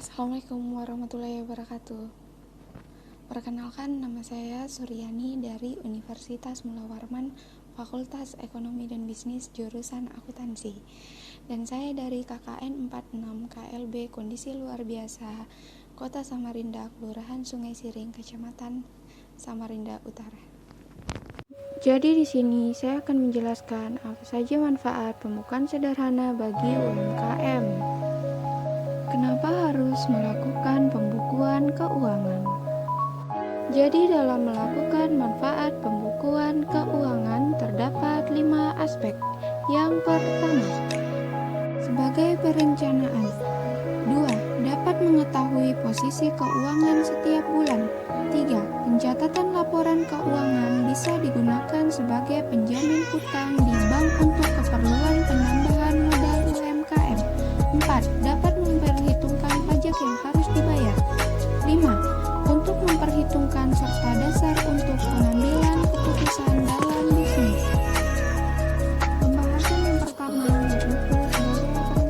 Assalamualaikum warahmatullahi wabarakatuh. Perkenalkan, nama saya Suryani dari Universitas Mula Warman, Fakultas Ekonomi dan Bisnis, jurusan Akuntansi. Dan saya dari KKN 46 KLB Kondisi Luar Biasa, Kota Samarinda, Kelurahan Sungai Siring, Kecamatan Samarinda Utara. Jadi di sini saya akan menjelaskan apa saja manfaat pembukaan sederhana bagi UMKM. Kenapa harus melakukan pembukuan keuangan? Jadi dalam melakukan manfaat pembukuan keuangan terdapat 5 aspek. Yang pertama, sebagai perencanaan. 2. Dapat mengetahui posisi keuangan setiap bulan. 3. Pencatatan laporan keuangan bisa digunakan sebagai penjamin hutang di bank untuk keperluan penambahan modal UMKM. 4. Dapat memperhitungkan pajak yang harus dibayar. 5. Untuk memperhitungkan serta dasar untuk pengambilan keputusan dalam bisnis. Pembahasan yang pertama yaitu sebagai perencanaan.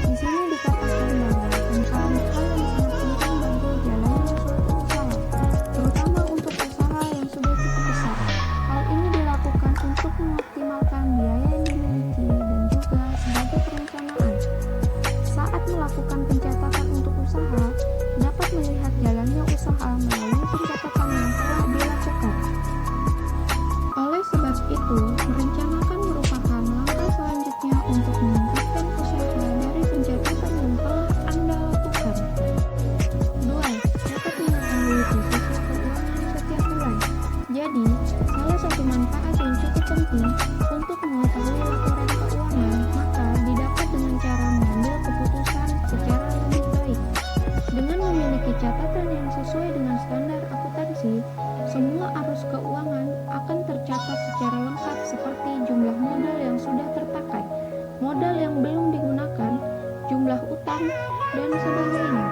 Di sini dikatakan bahwa perencanaan hal yang sangat penting bagi jalannya suatu usaha, terutama untuk usaha yang sudah cukup besar. Hal ini dilakukan untuk mengoptimalkan biaya yang dimiliki dan juga sebagai perencanaan. Saat melakukan pencatatan untuk usaha, dapat melihat jalannya usaha melalui pencatatan yang telah dilakukan. Oleh sebab itu, merencanakan merupakan langkah selanjutnya untuk meningkatkan usaha dari pencatatan yang telah Anda lakukan. 2. Dapat mengetahui posisi keuangan setiap bulan. Jadi, salah satu manfaat yang cukup penting untuk mengetahui laporan keuangan, maka didapat dengan cara mengambil keputusan secara lebih baik. Dengan memiliki catatan yang sesuai dengan standar akuntansi, semua arus keuangan akan tercatat secara lengkap seperti jumlah modal yang sudah terpakai, modal yang belum digunakan, jumlah utang, dan sebagainya.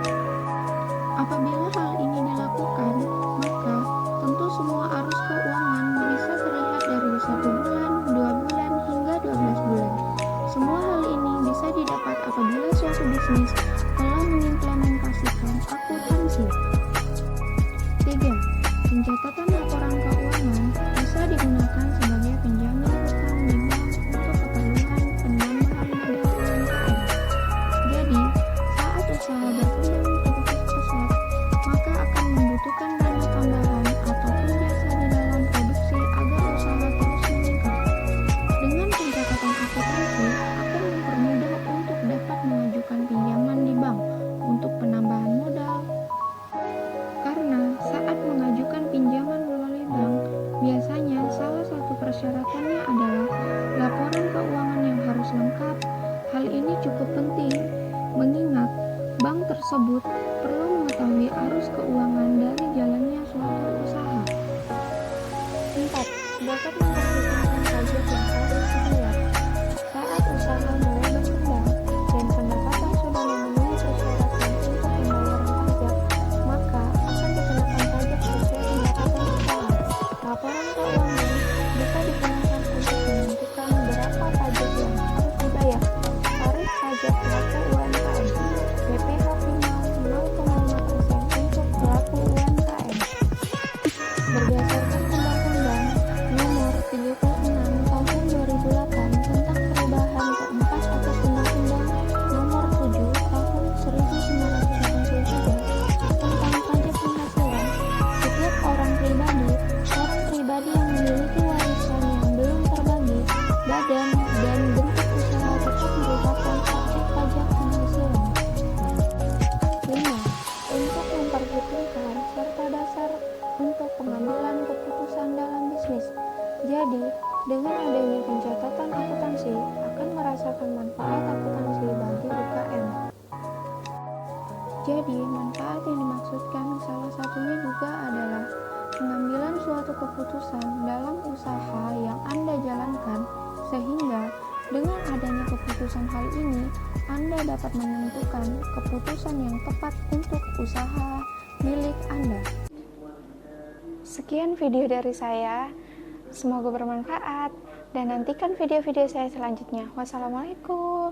Apabila hal ini dilakukan, maka tentu semua arus keuangan bisa terlihat dari 1 bulan, 2 bulan, hingga 12 bulan. Semua hal ini bisa didapat apabila suatu bisnis telah mengimplementasikan akuntansi. 3. Pencatatan laporan keuangan bisa digunakan sebagai penjamin hutang di bank untuk keperluan penambahan modal UMKM. Jadi, saat usaha berkembang cukup pesat, maka akan membutuhkan dana tambahan ataupun jasa di dalam produksi agar usaha terus meningkat. Dengan pencatatan akuntansi akan mempermudah untuk dapat mengajukan pinjaman di bank untuk penambahan modal. Karena saat mengajukan pinjaman melalui bank, biasanya salah satu persyaratannya adalah laporan keuangan yang harus lengkap. Hal ini cukup penting, mengingat bank tersebut perlu mengetahui arus keuangan dari jalannya suatu usaha. 4. Dapat memperhitungkan pajak yang harus dibayar. Saat usaha mulai berkembang dan pendapatan sudah memenuhi persyaratan untuk pembayaran pajak, maka akan dikenakan pajak sesuai pendapatan usaha. Laporan keuangan bisa digunakan untuk menentukan berapa pajak yang harus dibayar. Tarif pajak pelaku UMKM, PPh final 0,5% untuk pelaku UMKM. Berdasarkan Undang-Undang Nomor 36 Tahun 2008 tentang perubahan keempat atas Undang-Undang Nomor 7 Tahun 1983 tentang pajak penghasilan, setiap orang pribadi yang memiliki warisan yang belum terbagi, badan dan bentuk usaha tetap merupakan objek pajak penghasilan. 5. Untuk memperhitungkan serta dasar untuk pengambilan keputusan dalam bisnis. Jadi, dengan adanya pencatatan akuntansi akan merasakan manfaat akuntansi bagi UKM. Jadi, manfaat yang dimaksudkan salah satunya juga adalah pengambilan suatu keputusan dalam usaha yang Anda jalankan, sehingga dengan adanya keputusan hal ini, Anda dapat menentukan keputusan yang tepat untuk usaha milik Anda. Sekian video dari saya, semoga bermanfaat dan nantikan video-video saya selanjutnya. Wassalamualaikum.